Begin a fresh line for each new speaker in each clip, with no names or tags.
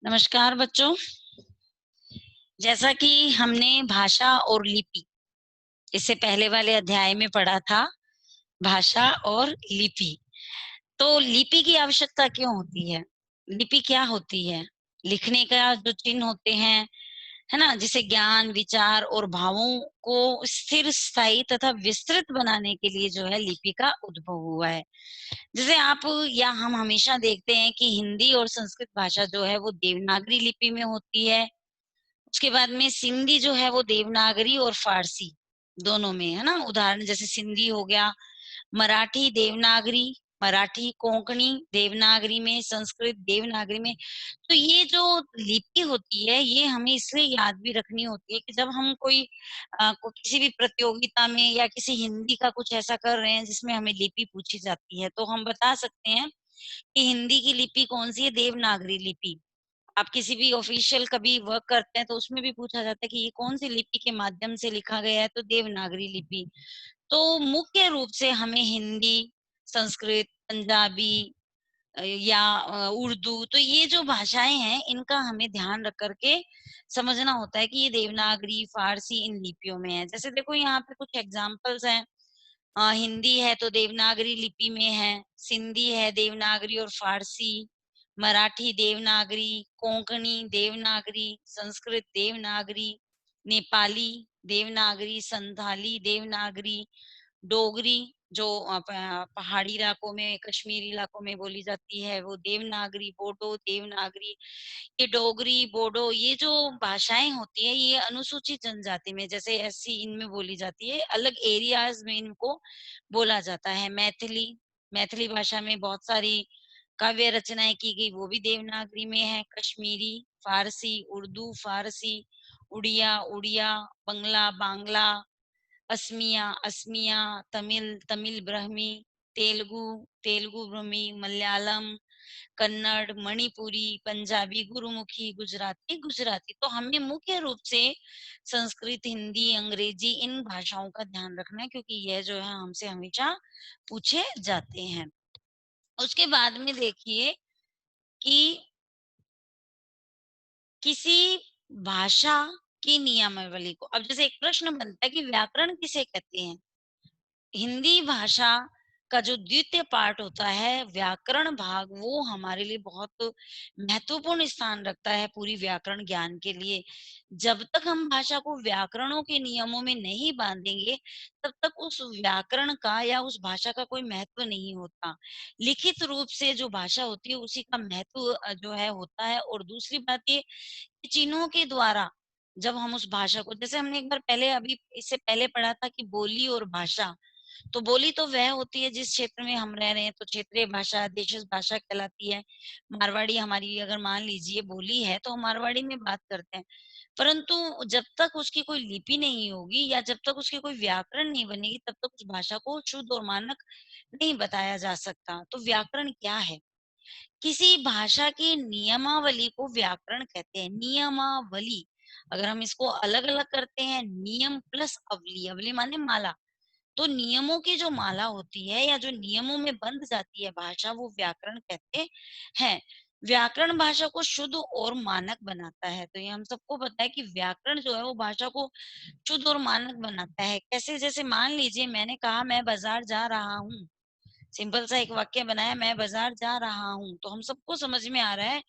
नमस्कार बच्चों। जैसा कि हमने भाषा और लिपि इससे पहले वाले अध्याय में पढ़ा था, भाषा और लिपि। तो लिपि की आवश्यकता क्यों होती है? लिपि क्या होती है? लिखने का जो चिन्ह होते हैं, है ना, जिसे ज्ञान, विचार और भावों को स्थिर, स्थायी तथा विस्तृत बनाने के लिए जो है लिपि का उद्भव हुआ है। जैसे आप या हम हमेशा देखते हैं कि हिंदी और संस्कृत भाषा जो है वो देवनागरी लिपि में होती है। उसके बाद में सिंधी जो है वो देवनागरी और फारसी दोनों में, है ना। उदाहरण जैसे सिंधी हो गया, मराठी देवनागरी, मराठी कोंकणी देवनागरी में, संस्कृत देवनागरी में। तो ये जो लिपि होती है ये हमें इसलिए याद भी रखनी होती है कि जब हम कोई किसी भी प्रतियोगिता में या किसी हिंदी का कुछ ऐसा कर रहे हैं जिसमें हमें लिपि पूछी जाती है, तो हम बता सकते हैं कि हिंदी की लिपि कौन सी है, देवनागरी लिपि। आप किसी भी ऑफिशियल कभी वर्क करते हैं तो उसमें भी पूछा जाता है कि ये कौन सी लिपि के माध्यम से लिखा गया है, तो देवनागरी लिपि। तो मुख्य रूप से हमें हिंदी, संस्कृत, पंजाबी या उर्दू, तो ये जो भाषाएं हैं इनका हमें ध्यान रख करके समझना होता है कि ये देवनागरी, फारसी इन लिपियों में है। जैसे देखो यहाँ पे कुछ एग्जाम्पल्स हैं। हिंदी है तो देवनागरी लिपि में है, सिंधी है देवनागरी और फारसी, मराठी देवनागरी, कोंकणी देवनागरी, संस्कृत देवनागरी, नेपाली देवनागरी, संथाली देवनागरी, डोगरी जो पहाड़ी इलाकों में, कश्मीरी इलाकों में बोली जाती है वो देवनागरी, बोडो देवनागरी। ये डोगरी, बोडो ये जो भाषाएं होती है ये अनुसूचित जनजाति में, जैसे एससी इनमें बोली जाती है, अलग एरियाज में इनको बोला जाता है। मैथिली, मैथिली भाषा में बहुत सारी काव्य रचनाएं की गई, वो भी देवनागरी में है। कश्मीरी, फारसी, उर्दू फारसी, उड़िया उड़िया, बंगला बांग्ला, असमिया असमिया, तमिल तमिल ब्रह्मी, तेलुगु तेलुगु ब्रह्मी, मलयालम कन्नड़, मणिपुरी, पंजाबी गुरुमुखी, गुजराती गुजराती। तो हमें मुख्य रूप से संस्कृत, हिंदी, अंग्रेजी इन भाषाओं का ध्यान रखना है क्योंकि यह जो है हमसे हमेशा पूछे जाते हैं। उसके बाद में देखिए कि किसी भाषा की नियमावली को, अब जैसे एक प्रश्न बनता है कि व्याकरण किसे कहते हैं। हिंदी भाषा का जो द्वितीय पार्ट होता है व्याकरण भाग, वो हमारे लिए बहुत महत्वपूर्ण स्थान रखता है पूरी व्याकरण ज्ञान के लिए। जब तक हम भाषा को व्याकरणों के नियमों में नहीं बांधेंगे तब तक उस व्याकरण का या उस भाषा का कोई महत्व नहीं होता। लिखित रूप से जो भाषा होती है उसी का महत्व जो है होता है। और दूसरी बात ये कि चिन्हों के द्वारा जब हम उस भाषा को, जैसे हमने एक बार पहले अभी इससे पहले पढ़ा था कि बोली और भाषा, तो बोली तो वह होती है जिस क्षेत्र में हम रह रहे हैं, तो क्षेत्रीय भाषा देशज भाषा कहलाती है। मारवाड़ी हमारी अगर मान लीजिए बोली है तो हम मारवाड़ी में बात करते हैं। परंतु जब तक उसकी कोई लिपि नहीं होगी या जब तक उसकी कोई व्याकरण नहीं बनेगी तब तक उस भाषा को शुद्ध और मानक नहीं बताया जा सकता। तो व्याकरण क्या है? किसी भाषा की नियमावली को व्याकरण कहते हैं। नियमावली, अगर हम इसको अलग अलग करते हैं, नियम प्लस अवली, अवली माने माला, तो नियमों की जो माला होती है या जो नियमों में बंध जाती है भाषा, वो व्याकरण कहते हैं। व्याकरण भाषा को शुद्ध और मानक बनाता है। तो ये हम सबको पता है कि व्याकरण जो है वो भाषा को शुद्ध और मानक बनाता है। कैसे? जैसे मान लीजिए मैंने कहा मैं बाजार जा रहा हूँ, सिंपल सा एक वाक्य बनाया, मैं बाजार जा रहा हूँ, तो हम सबको समझ में आ रहा है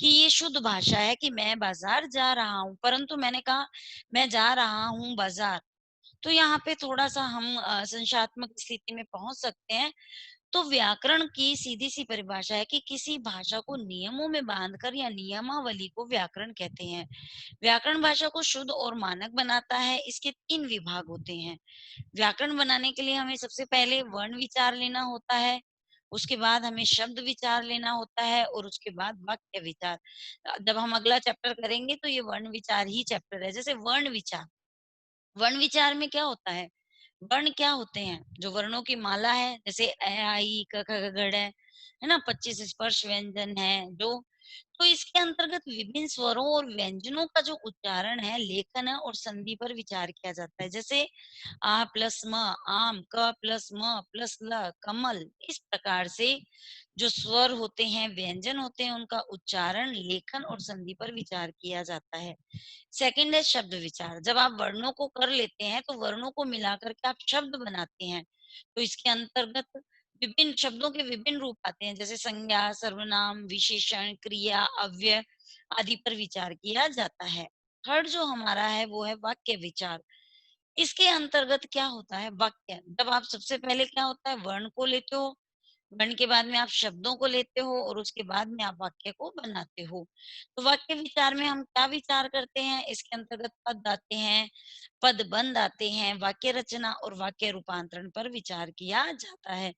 कि ये शुद्ध भाषा है कि मैं बाजार जा रहा हूँ। परंतु मैंने कहा मैं जा रहा हूँ बाजार, तो यहाँ पे थोड़ा-सा हम संशयात्मक स्थिति में पहुँच सकते हैं। तो व्याकरण की सीधी-सी परिभाषा है कि किसी भाषा को नियमों में बांधकर या नियमावली को व्याकरण कहते हैं। व्याकरण भाषा को शुद्ध और मानक बनाता है। इसके 3 विभाग होते हैं। व्याकरण बनाने के लिए हमें सबसे पहले वर्ण विचार लेना होता है, उसके बाद हमें शब्द विचार लेना होता है और उसके बाद वाक्य विचार। जब हम अगला चैप्टर करेंगे तो ये वर्ण विचार ही चैप्टर है। जैसे वर्ण विचार, वर्ण विचार में क्या होता है? वर्ण क्या होते हैं? जो वर्णों की माला है, जैसे अ, आ, इ, क, ख, ग, घ, ड़ है। है ना? 25 स्पर्श व्यंजन है जो, तो इसके अंतर्गत विभिन्न स्वरों और व्यंजनों का जो उच्चारण है, लेखन है और संधि पर विचार किया जाता है। जैसे आ प्लस म, आम, क प्लस म प्लस ल, कमल। इस प्रकार से जो स्वर होते हैं, व्यंजन होते हैं, उनका उच्चारण, लेखन और संधि पर विचार किया जाता है। सेकंड है शब्द विचार। जब आप वर्णों को कर लेते हैं तो वर्णों को मिलाकर के आप शब्द बनाते हैं। तो इसके अंतर्गत विभिन्न शब्दों के विभिन्न रूप आते हैं, जैसे संज्ञा, सर्वनाम, विशेषण, क्रिया, अव्यय आदि पर विचार किया जाता है। थर्ड जो हमारा है वो है वाक्य विचार। इसके अंतर्गत क्या होता है, वाक्य। जब आप सबसे पहले क्या होता है, वर्ण को लेते हो, वर्ण के बाद में आप शब्दों को लेते हो और उसके बाद में आप वाक्य को बनाते हो। तो वाक्य विचार में हम क्या विचार करते हैं, इसके अंतर्गत पद आते हैं, पद बंध आते हैं, वाक्य रचना और वाक्य रूपांतरण पर विचार किया जाता है।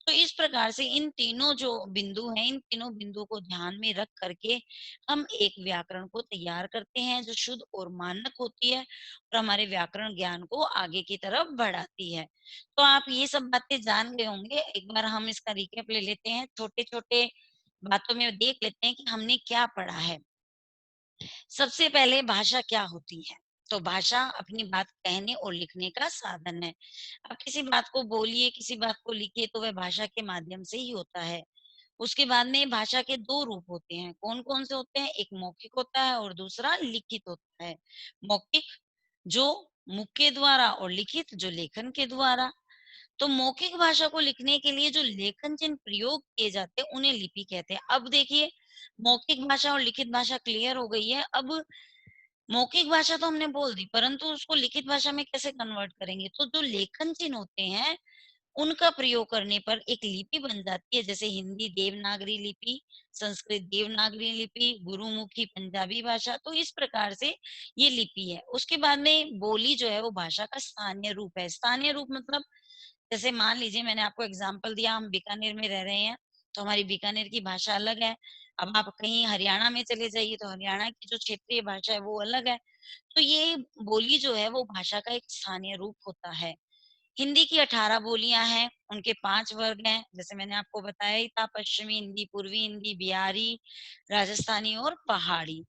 तो इस प्रकार से इन तीनों जो बिंदु हैं, इन तीनों बिंदुओं को ध्यान में रख करके हम एक व्याकरण को तैयार करते हैं जो शुद्ध और मानक होती है और हमारे व्याकरण ज्ञान को आगे की तरफ बढ़ाती है। तो आप ये सब बातें जान गए होंगे। एक बार हम इसका रिकैप ले लेते हैं, छोटे-छोटे बातों में देख लेते हैं कि हमने क्या पढ़ा है। सबसे पहले भाषा क्या होती है? तो भाषा अपनी बात कहने और लिखने का साधन है। आप किसी बात को बोलिए, किसी बात को लिखिए तो वह भाषा के माध्यम से ही होता है। उसके बाद में भाषा के 2 रूप होते हैं। कौन-कौन से होते हैं? एक मौखिक होता है और दूसरा लिखित होता है। मौखिक जो मुख के द्वारा और लिखित जो लेखन के द्वारा। तो मौखिक भाषा को लिखने के लिए जो लेखन चिन्ह प्रयोग किए जाते हैं उन्हें लिपि कहते हैं। अब देखिए, मौखिक भाषा और लिखित भाषा क्लियर हो गई है। अब मौखिक भाषा तो हमने बोल दी, परंतु उसको लिखित भाषा में कैसे कन्वर्ट करेंगे? तो जो लेखन चिन्ह होते हैं, उनका प्रयोग करने पर एक लिपि बन जाती है। जैसे हिंदी देवनागरी लिपि, संस्कृत देवनागरी लिपि, गुरुमुखी पंजाबी भाषा। तो इस प्रकार से ये लिपि है। उसके बाद में बोली जो है वो भाषा का स्थानीय रूप है। स्थानीय रूप मतलब जैसे मान लीजिए मैंने आपको एग्जाम्पल दिया, हम बीकानेर में रह रहे हैं, तो हमारी बीकानेर की भाषा अलग है। अब आप कहीं हरियाणा में चले जाइए तो हरियाणा की जो क्षेत्रीय भाषा है वो अलग है। तो ये बोली जो है वो भाषा का एक स्थानीय रूप होता है। हिंदी की 18 बोलियां हैं, उनके 5 वर्ग हैं, जैसे मैंने आपको बताया ही था, पश्चिमी हिंदी, पूर्वी हिंदी, बिहारी, राजस्थानी और पहाड़ी।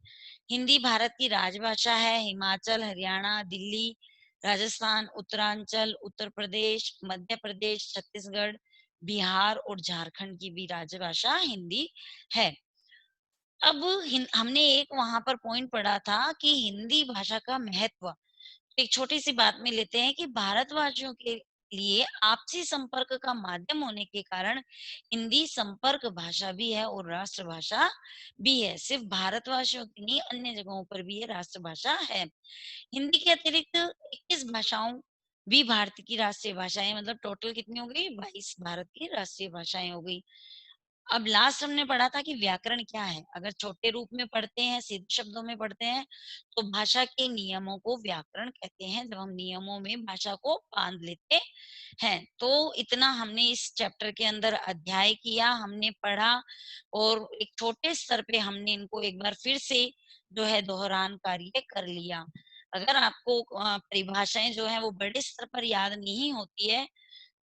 हिंदी भारत की राजभाषा है। हिमाचल, हरियाणा, दिल्ली, राजस्थान, उत्तरांचल, उत्तर प्रदेश, मध्य प्रदेश, छत्तीसगढ़, बिहार और झारखंड की भी राजभाषा हिंदी है। अब हमने एक वहां पर पॉइंट पढ़ा था कि हिंदी भाषा का महत्व। एक छोटी-सी बात में लेते हैं कि भारतवासियों के लिए आपसी संपर्क का माध्यम होने के कारण हिंदी संपर्क भाषा भी है और राष्ट्रभाषा भी है। सिर्फ भारतवासियों की नहीं, अन्य जगहों पर भी ये राष्ट्रभाषा है। हिंदी के अतिरिक्त 21 भाषाओं भी भारत की राष्ट्रीय भाषाएं, मतलब टोटल कितनी हो गई? 22 भारत की राष्ट्रीय भाषाएं हो गई। अब लास्ट हमने पढ़ा था कि व्याकरण क्या है। अगर छोटे रूप में पढ़ते हैं, सीधे शब्दों में पढ़ते हैं, तो भाषा के नियमों को व्याकरण कहते हैं, जब हम नियमों में भाषा को बांध लेते हैं। तो इतना हमने इस चैप्टर के अंदर अध्याय किया, हमने पढ़ा और एक छोटे स्तर पे हमने इनको एक बार फिर से जो है दोहरान कार्य कर लिया। अगर आपको परिभाषाएं जो है वो बड़े स्तर पर याद नहीं होती है,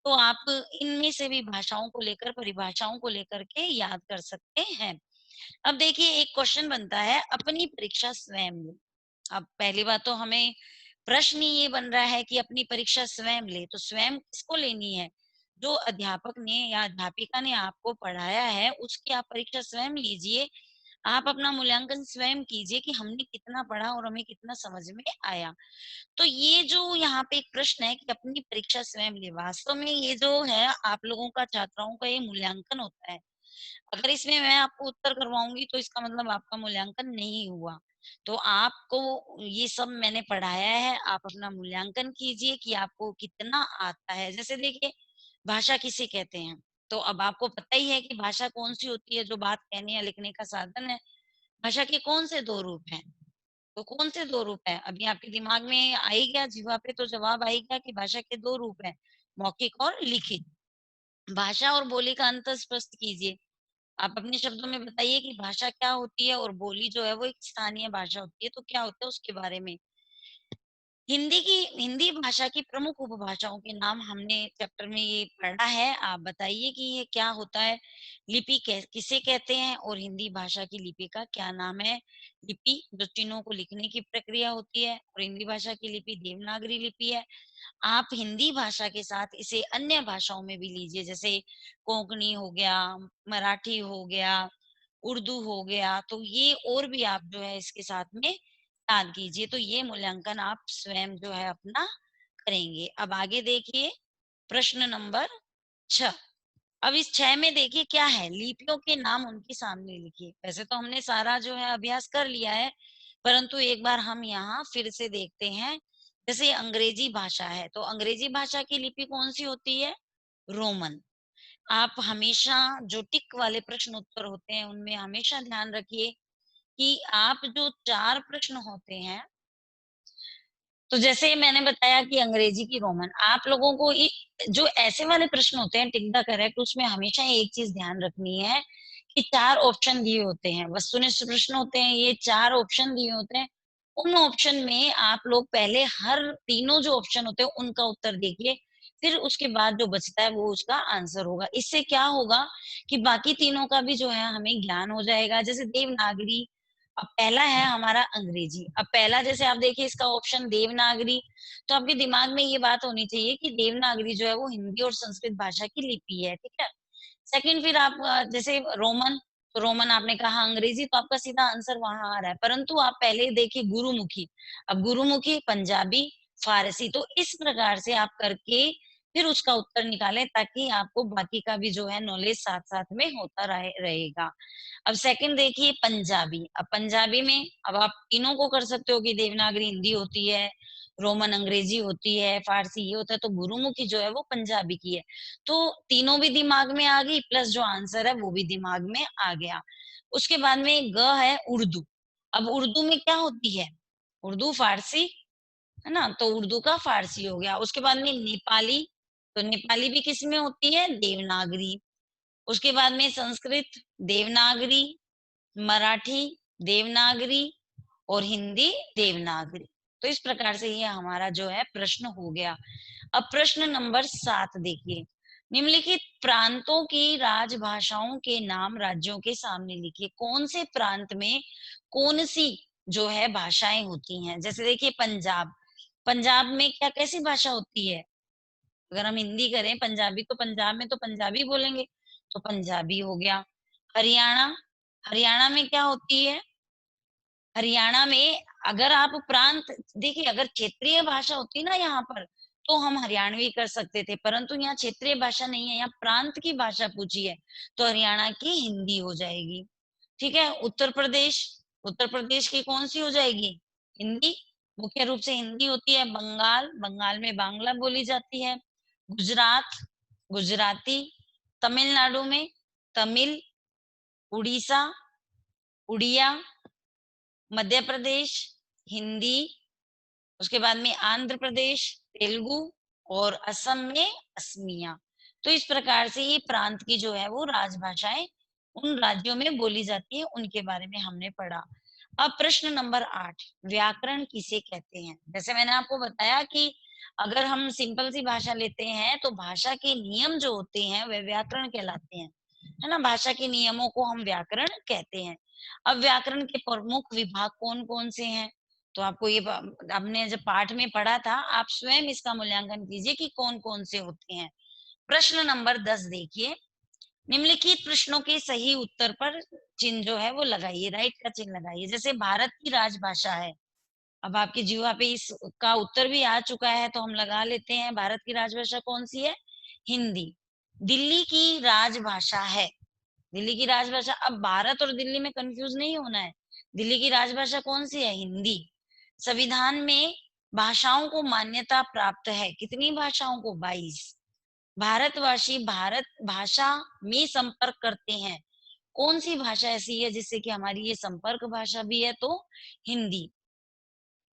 तो आप इनमें से भी भाषाओं को लेकर, परिभाषाओं को लेकर के याद कर सकते हैं। अब देखिए, एक क्वेश्चन बनता है, अपनी परीक्षा स्वयं लें। अब पहली बात तो हमें प्रश्न ये बन रहा है कि अपनी परीक्षा स्वयं ले, तो स्वयं किसको लेनी है? जो अध्यापक ने या अध्यापिका ने आपको पढ़ाया है उसकी आप परीक्षा स्वयं लीजिए। आप अपना मूल्यांकन स्वयं कीजिए कि हमने कितना पढ़ा और हमें कितना समझ में आया। तो ये जो यहाँ पे एक प्रश्न है कि अपनी परीक्षा स्वयं ले, वास्तव में ये जो है आप लोगों का, छात्राओं का ये मूल्यांकन होता है। अगर इसमें मैं आपको उत्तर करवाऊंगी तो इसका मतलब आपका मूल्यांकन नहीं हुआ। तो आपको ये सब मैंने पढ़ाया है, आप अपना मूल्यांकन कीजिए कि आपको कितना आता है। जैसे देखिए, भाषा किसे कहते हैं? तो अब आपको पता ही है कि भाषा कौन सी होती है, जो बात कहने या लिखने का साधन है। भाषा के कौन से दो रूप हैं? तो कौन से 2 रूप हैं? अभी आपके दिमाग में आ ही गया, जीवा पे तो जवाब आ ही गया कि भाषा के 2 रूप हैं, मौखिक और लिखित। भाषा और बोली का अंतर स्पष्ट कीजिए। आप अपने शब्दों में बताइए कि भाषा क्या होती है और बोली जो है वो एक स्थानीय भाषा होती है, तो क्या होता है उसके बारे में? हिंदी भाषा की प्रमुख उपभाषाओं के नाम हमने चैप्टर में ये पढ़ा है। आप बताइए कि ये क्या होता है? लिपि किसे कहते हैं और हिंदी भाषा की लिपि का क्या नाम है? लिपि जो चिन्हों को लिखने की प्रक्रिया होती है और हिंदी भाषा की लिपि देवनागरी लिपि है। आप हिंदी भाषा के साथ इसे अन्य भाषाओं में भी लीजिए, जैसे कोंकणी हो गया, मराठी हो गया, उर्दू हो गया, तो ये और भी आप जो है इसके साथ में डाल कीजिए, तो ये मूल्यांकन आप स्वयं जो है अपना करेंगे। अब आगे देखिए प्रश्न नंबर 6। अब इस 6 में देखिए क्या है, लिपियों के नाम उनके सामने लिखिए। वैसे तो हमने सारा जो है अभ्यास कर लिया है, परंतु एक बार हम यहाँ फिर से देखते हैं। जैसे अंग्रेजी भाषा है, तो अंग्रेजी भाषा की लिपि कौन सी होती है? रोमन। आप हमेशा जो टिक वाले प्रश्न उत्तर होते हैं उनमें हमेशा ध्यान रखिए कि आप जो 4 प्रश्न होते हैं, तो जैसे मैंने बताया कि अंग्रेजी की रोमन, आप लोगों को जो ऐसे वाले प्रश्न होते हैं टिक द करेक्ट, उसमें हमेशा एक चीज ध्यान रखनी है कि 4 ऑप्शन दिए होते हैं, वस्तुनिष्ठ प्रश्न होते हैं, ये 4 ऑप्शन दिए होते हैं। उन ऑप्शन में आप लोग पहले हर तीनों जो ऑप्शन होते हैं उनका उत्तर देखिए, फिर उसके बाद जो बचता है वो उसका आंसर होगा। इससे क्या होगा कि बाकी तीनों का भी जो है हमें ज्ञान हो जाएगा। जैसे देवनागरी, अब पहला है हमारा अंग्रेजी। अब पहला जैसे आप देखिए इसका ऑप्शन देवनागरी, तो आपके दिमाग में ये बात होनी चाहिए कि देवनागरी जो है वो हिंदी और संस्कृत भाषा की लिपि है, ठीक है। सेकंड, फिर आप जैसे रोमन, तो रोमन आपने कहा अंग्रेजी, तो आपका सीधा आंसर वहां आ रहा है। परंतु आप पहले देखिए गुरुमुखी, अब गुरुमुखी पंजाबी, फारसी, तो इस प्रकार से आप करके फिर उसका उत्तर निकालें, ताकि आपको बाकी का भी जो है नॉलेज साथ साथ में होता रहेगा। अब सेकंड देखिए पंजाबी। अब पंजाबी में अब आप तीनों को कर सकते हो कि देवनागरी हिंदी होती है, रोमन अंग्रेजी होती है, फारसी ये होता है, तो गुरुमुखी जो है वो पंजाबी की है। तो तीनों भी दिमाग में आ गई, प्लस जो आंसर है वो भी दिमाग में आ गया। उसके बाद में ग है उर्दू। अब उर्दू में क्या होती है? उर्दू फारसी है ना, तो उर्दू का फारसी हो गया। उसके बाद में नेपाली, तो नेपाली भी किस में होती है? देवनागरी। उसके बाद में संस्कृत देवनागरी, मराठी देवनागरी और हिंदी देवनागरी। तो इस प्रकार से ये हमारा जो है प्रश्न हो गया। अब प्रश्न नंबर 7 देखिए, निम्नलिखित प्रांतों की राजभाषाओं के नाम राज्यों के सामने लिखिए। कौन से प्रांत में कौन सी जो है भाषाएं होती हैं? जैसे देखिए पंजाब, पंजाब में क्या कैसी भाषा होती है? अगर हम हिंदी करें पंजाबी, तो पंजाब में तो पंजाबी बोलेंगे, तो पंजाबी हो गया। हरियाणा, हरियाणा में क्या होती है? हरियाणा में अगर आप प्रांत देखिए, अगर क्षेत्रीय भाषा होती ना यहाँ पर, तो हम हरियाणवी कर सकते थे, परंतु यहाँ क्षेत्रीय भाषा नहीं है, यहाँ प्रांत की भाषा पूछी है, तो हरियाणा की हिंदी हो जाएगी। ठीक है। उत्तर प्रदेश, उत्तर प्रदेश की कौन सी हो जाएगी? हिंदी, मुख्य रूप से हिंदी होती है। बंगाल, बंगाल में बांग्ला बोली जाती है। गुजरात, गुजराती। तमिलनाडु में तमिल। उड़ीसा, उड़िया। मध्य प्रदेश हिंदी। उसके बाद में आंध्र प्रदेश तेलुगु, और असम में असमिया। तो इस प्रकार से ये प्रांत की जो है वो राजभाषाएं उन राज्यों में बोली जाती है, उनके बारे में हमने पढ़ा। अब प्रश्न नंबर 8, व्याकरण किसे कहते हैं? जैसे मैंने आपको बताया कि अगर हम सिंपल सी भाषा लेते हैं तो भाषा के नियम जो होते हैं वे व्याकरण कहलाते हैं, है ना। भाषा के नियमों को हम व्याकरण कहते हैं। अब व्याकरण के प्रमुख विभाग कौन कौन से हैं? तो आपको ये हमने जब पाठ में पढ़ा था, आप स्वयं इसका मूल्यांकन कीजिए कि कौन कौन से होते हैं। प्रश्न नंबर 10 देखिए, निम्नलिखित प्रश्नों के सही उत्तर पर चिन्ह जो है वो लगाइए, राइट का चिन्ह लगाइए। जैसे भारत की राजभाषा है, अब आपकी जीवा पे इसका उत्तर भी आ चुका है, तो हम लगा लेते हैं। भारत की राजभाषा कौन सी है? हिंदी। दिल्ली की राजभाषा है, दिल्ली की राजभाषा, अब भारत और दिल्ली में कंफ्यूज नहीं होना है। दिल्ली की राजभाषा कौन सी है? हिंदी। संविधान में भाषाओं को मान्यता प्राप्त है, कितनी भाषाओं को? 22। भारतवासी भारत भाषा में संपर्क करते हैं, कौन सी भाषा ऐसी है जिससे कि हमारी ये संपर्क भाषा भी है? तो हिंदी।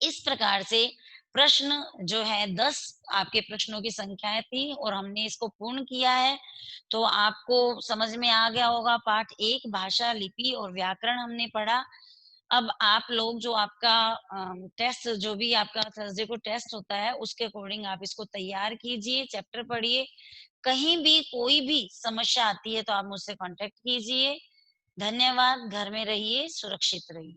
इस प्रकार से प्रश्न जो है 10 आपके प्रश्नों की संख्याएं थी और हमने इसको पूर्ण किया है। तो आपको समझ में आ गया होगा, पाठ 1 भाषा लिपि और व्याकरण हमने पढ़ा। अब आप लोग जो आपका टेस्ट, जो भी आपका थर्सडे को टेस्ट होता है, उसके अकॉर्डिंग आप इसको तैयार कीजिए, चैप्टर पढ़िए। कहीं भी कोई भी समस्या आती है तो आप मुझसे कांटेक्ट कीजिए। धन्यवाद। घर में रहिए, सुरक्षित रहिए।